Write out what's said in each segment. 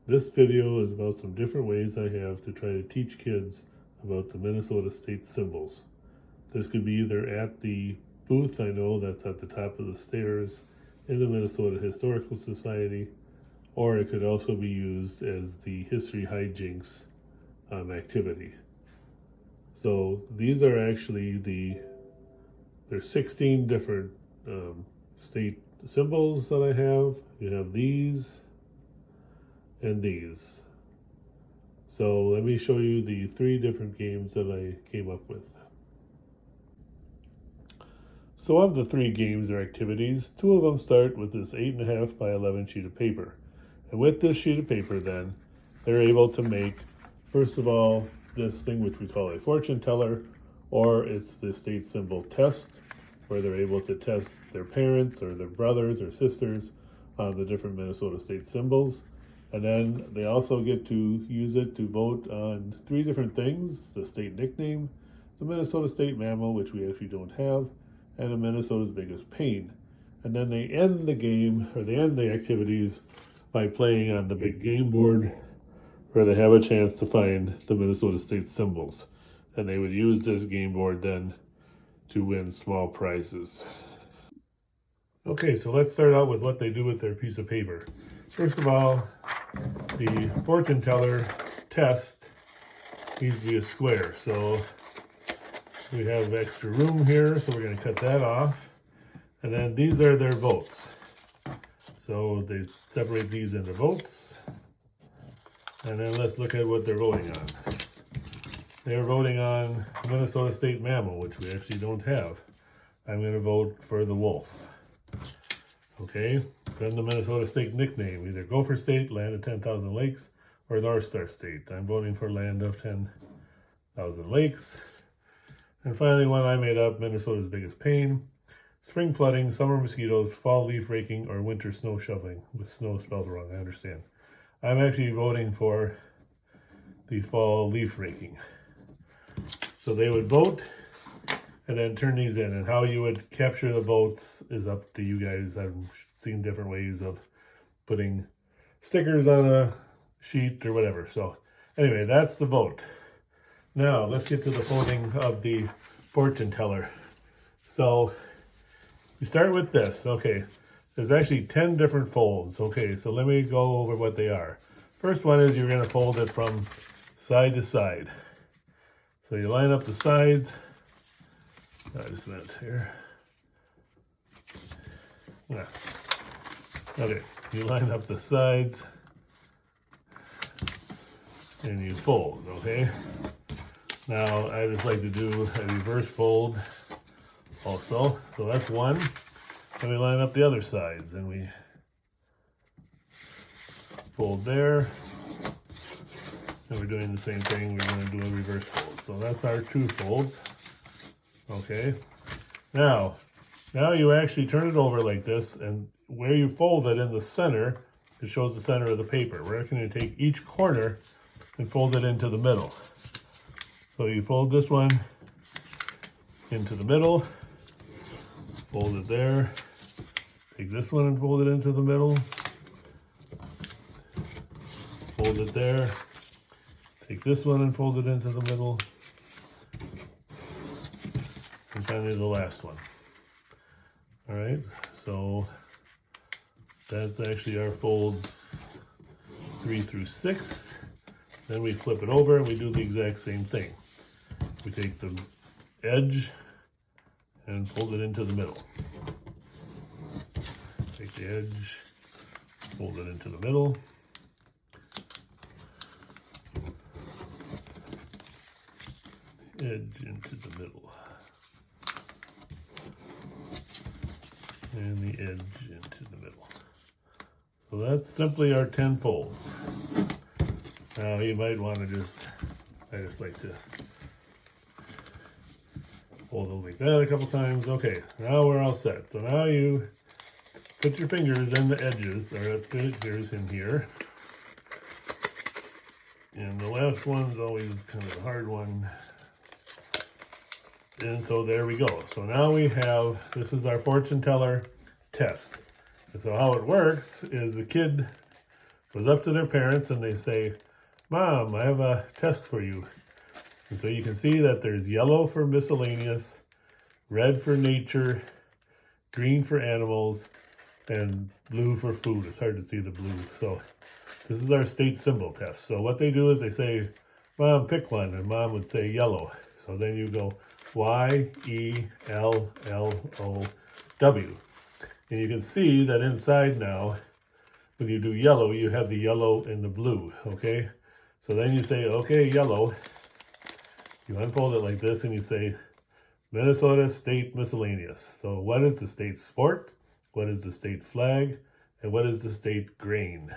This video is about some different ways I have to try to teach kids about the Minnesota state symbols. This could be either at the booth, I know that's at the top of the stairs in the Minnesota Historical Society, or it could also be used as the history hijinks activity. So these are actually there's 16 different state symbols that I have. You have these and these. So let me show you the 3 different games that I came up with. So of the 3 games or activities, 2 of them start with this 8.5 by 11 sheet of paper. And with this sheet of paper then, they're able to make, first of all, this thing which we call a fortune teller, or it's the state symbol test, where they're able to test their parents or their brothers or sisters on the different Minnesota state symbols. And then they also get to use it to vote on 3 different things: the state nickname, the Minnesota state mammal, which we actually don't have, and the Minnesota's biggest pain. And then they end the game, or they end the activities, by playing on the big game board, where they have a chance to find the Minnesota state symbols. And they would use this game board then to win small prizes. Okay, so let's start out with what they do with their piece of paper. First of all, the fortune teller test needs to be a square. So we have extra room here, so we're going to cut that off. And then these are their votes. So they separate these into votes. And then let's look at what they're voting on. They're voting on Minnesota state mammal, which we actually don't have. I'm going to vote for the wolf. Okay, then the Minnesota state nickname, either Gopher State, Land of 10,000 Lakes, or North Star State. I'm voting for Land of 10,000 Lakes. And finally, one I made up, Minnesota's biggest pain: spring flooding, summer mosquitoes, fall leaf raking, or winter snow shoveling, with snow spelled wrong, I understand. I'm actually voting for the fall leaf raking. So they would vote and then turn these in, and how you would capture the votes is up to you guys. I've seen different ways of putting stickers on a sheet or whatever. So anyway, that's the vote. Now let's get to the folding of the fortune teller. So you start with this. Okay, there's actually 10 different folds. Okay, so let me go over what they are. First one is you're going to fold it from side to side. So you line up the sides. I just meant here. Yeah. Okay, you line up the sides and you fold, okay? Now, I just like to do a reverse fold also. So that's one. Then we line up the other sides and we fold there. And we're doing the same thing. We're going to do a reverse fold. So that's our 2 folds. Okay, now you actually turn it over like this, and where you fold it in the center, it shows the center of the paper. We're going to take each corner and fold it into the middle. So you fold this one into the middle, fold it there, take this one and fold it into the middle, fold it there, take this one and fold it into the middle, and finally the last one. All right, so that's actually our folds 3 through 6. Then we flip it over and we do the exact same thing. We take the edge and fold it into the middle. Take the edge, fold it into the middle. Edge into the middle. And the edge into the middle. So that's simply our 10 folds. Now you might want to I just like to fold it like that a couple times. Okay, now we're all set. So now you put your fingers in the edges, or fingers in here. And the last one's always kind of a hard one. And so there we go. So now we have, this is our fortune teller test. And so how it works is the kid goes up to their parents and they say, Mom, I have a test for you. And so you can see that there's yellow for miscellaneous, red for nature, green for animals, and blue for food. It's hard to see the blue. So this is our state symbol test. So what they do is they say, Mom, pick one. And Mom would say yellow. So then you go Y-E-L-L-O-W. And you can see that inside now, when you do yellow, you have the yellow and the blue, okay? So then you say, okay, yellow. You unfold it like this and you say, Minnesota State Miscellaneous. So what is the state sport? What is the state flag? And what is the state grain?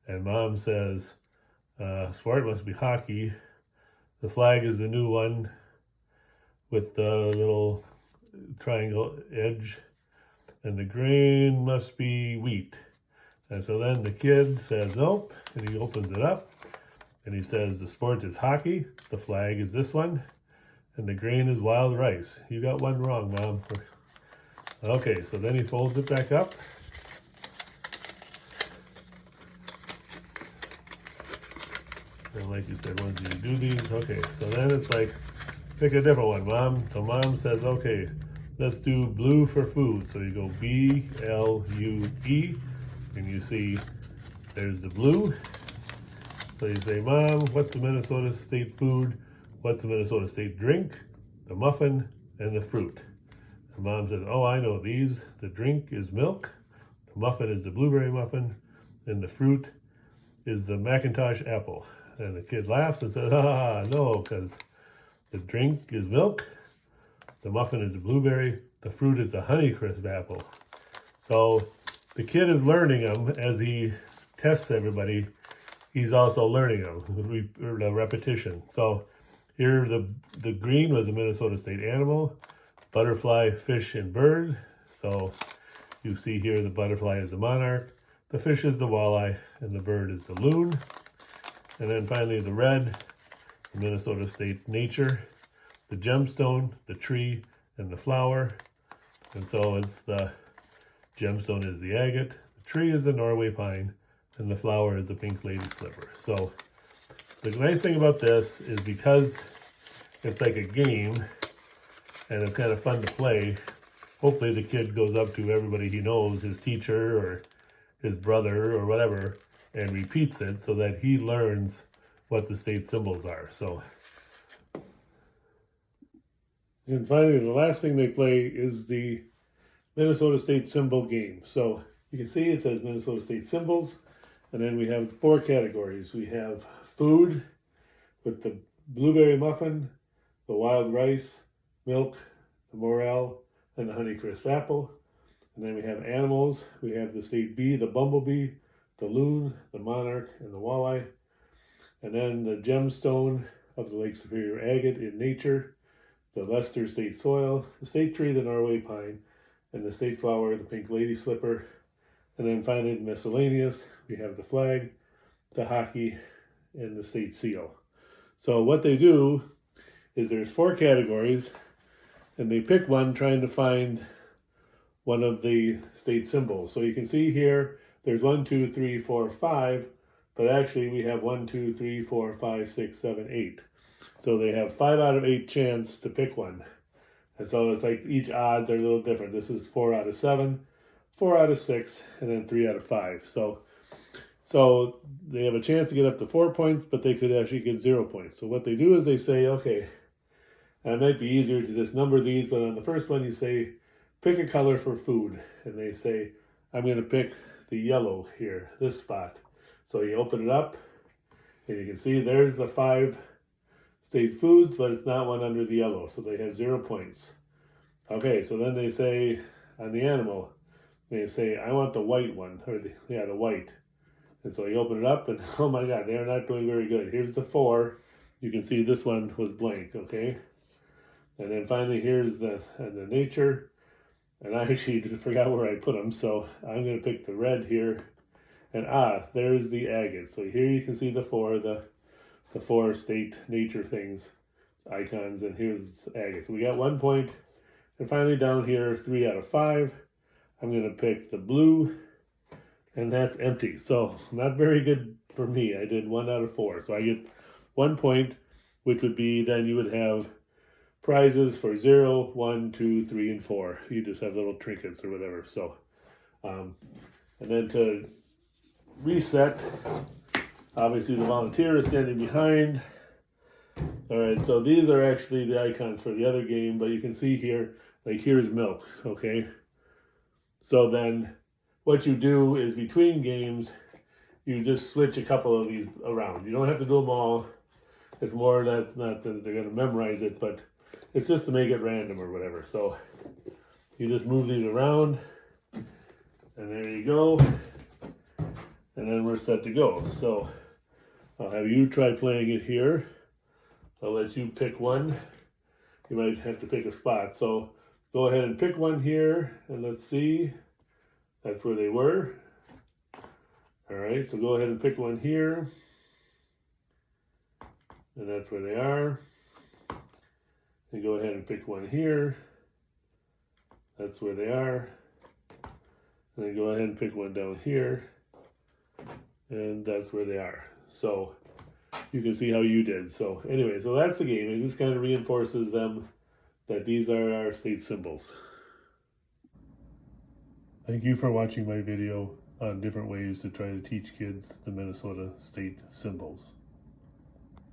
And Mom says, sport must be hockey. The flag is the new one with the little triangle edge. And the grain must be wheat. And so then the kid says, nope. And he opens it up. And he says, the sport is hockey. The flag is this one. And the grain is wild rice. You got one wrong, Mom. Okay, so then he folds it back up. And like you said, once you do these, okay. So then it's like, pick a different one, Mom. So Mom says, okay, let's do blue for food. So you go B-L-U-E. And you see there's the blue. So you say, Mom, what's the Minnesota state food? What's the Minnesota state drink? The muffin and the fruit. And Mom says, oh, I know these. The drink is milk. The muffin is the blueberry muffin. And the fruit is the Macintosh apple. And the kid laughs and says, no, because the drink is milk. The muffin is the blueberry. The fruit is the Honeycrisp apple. So the kid is learning them as he tests everybody. He's also learning them, the repetition. So here the green was a Minnesota state animal, butterfly, fish, and bird. So you see here the butterfly is the monarch, the fish is the walleye, and the bird is the loon. And then finally the red, the Minnesota state nature, the gemstone, the tree, and the flower. And so it's the gemstone is the agate, the tree is the Norway pine, and the flower is the pink lady slipper. So the nice thing about this is because it's like a game and it's kind of fun to play, hopefully the kid goes up to everybody he knows, his teacher or his brother or whatever, and repeats it so that he learns what the state symbols are. So, and finally, the last thing they play is the Minnesota state symbol game. So you can see it says Minnesota state symbols. And then we have 4 categories. We have food with the blueberry muffin, the wild rice, milk, the morel, and the Honeycrisp apple. And then we have animals. We have the state bee, the bumblebee, the loon, the monarch, and the walleye. And then the gemstone of the Lake Superior agate in nature, the Leicester state soil, the state tree, the Norway pine, and the state flower, the pink lady slipper. And then finally, the miscellaneous, we have the flag, the hockey, and the state seal. So what they do is there's 4 categories, and they pick one trying to find one of the state symbols. So you can see here, there's 1, 2, 3, 4, 5, but actually we have 1, 2, 3, 4, 5, 6, 7, 8. So they have 5 out of 8 chance to pick one. And so it's like each odds are a little different. This is 4 out of 7. 4 out of 6, and then 3 out of 5. So they have a chance to get up to 4 points, but they could actually get 0 points. So what they do is they say, okay, and it might be easier to just number these, but on the first one you say, pick a color for food. And they say, I'm going to pick the yellow here, this spot. So you open it up, and you can see there's the 5 state foods, but it's not one under the yellow, so they have 0 points. Okay, so then they say, on the animal, they say, I want the white one, or the white. And so you open it up, and oh my God, they're not doing very good. Here's the 4. You can see this one was blank, okay? And then finally, here's the nature. And I actually just forgot where I put them, so I'm going to pick the red here. And there's the agate. So here you can see the 4, the 4 state nature things, icons, and here's agate. So we got 1 point. And finally down here, 3 out of 5. I'm going to pick the blue and that's empty. So not very good for me. I did 1 out of 4. So I get 1 point, which would be then you would have prizes for 0, 1, 2, 3, and 4. You just have little trinkets or whatever. So, and then to reset, obviously the volunteer is standing behind. All right, so these are actually the icons for the other game, but you can see here, like here's milk, okay? So then what you do is between games, you just switch a couple of these around. You don't have to do them all. It's more that's not that they're going to memorize it, but it's just to make it random or whatever. So you just move these around, and there you go. And then we're set to go. So I'll have you try playing it here. I'll let you pick one. You might have to pick a spot. So go ahead and pick one here, and let's see. That's where they were. All right, so go ahead and pick one here. And that's where they are. And go ahead and pick one here. That's where they are. And then go ahead and pick one down here. And that's where they are. So you can see how you did. So anyway, so that's the game. It just kind of reinforces them that these are our state symbols. Thank you for watching my video on different ways to try to teach kids the Minnesota state symbols.